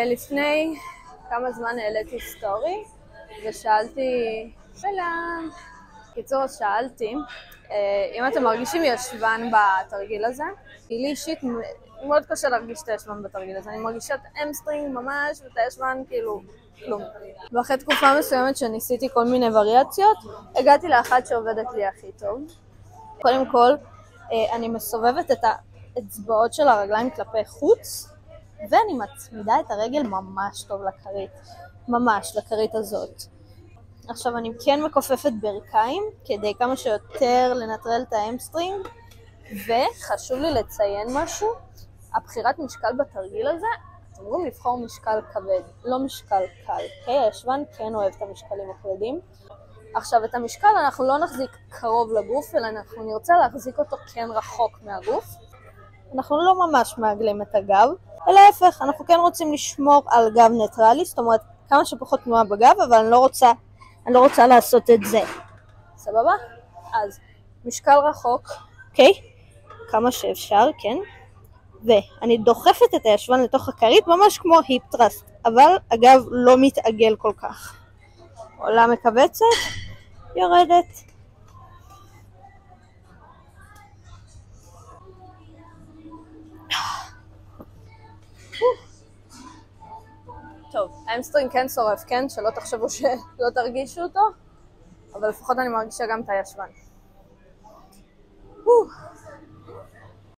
לפני כמה זמן העליתי סטורי ושאלתי, שלום. קיצור, אז שאלתי, אם אתם מרגישים ישבן בתרגיל הזה, כי לי אישית מאוד קשה להרגיש את הישבן בתרגיל הזה. אני מרגישה את אמסטרינג ממש ואת הישבן כאילו כלום. ואחרי תקופה מסוימת שניסיתי כל מיני וריאציות, הגעתי לאחת שעובדת לי הכי טוב. קודם כל, אני מסובבת את האצבעות של הרגליים כלפי חוץ, ואני מצמידה את הרגל ממש טוב לכרית, ממש לכרית הזאת. עכשיו אני כן מכופפת ברכיים כדי כמה שיותר לנטרל את האמסטרינג, וחשוב לי לציין משהו, הבחירת משקל בתרגיל הזה, אתם אמורים לבחור משקל כבד, לא משקל קל, אוקיי? הישבן כן אוהב את המשקלים הכבדים. עכשיו את המשקל אנחנו לא נחזיק קרוב לגוף, אלא אנחנו נרצה להחזיק אותו כן רחוק מהגוף. אנחנו לא ממש מעגלים את הגב, אלא להפך, אנחנו כן רוצים לשמור על גב ניטרלי, זאת אומרת כמה שפחות תנועה בגב, אבל אני לא רוצה לעשות את זה. סבבה? אז משקל רחוק, אוקיי? כמה שאפשר, כן? ואני דוחפת את הישבן לתוך הכרית ממש כמו היפ טראסט, אבל הגב לא מתעגל כל כך. עולה מקבצת, יורדת. טוב, האמסטרינג כן שורף, כן? שלא תחשבו שלא תרגישו אותו, אבל לפחות אני מרגישה גם את הישבן.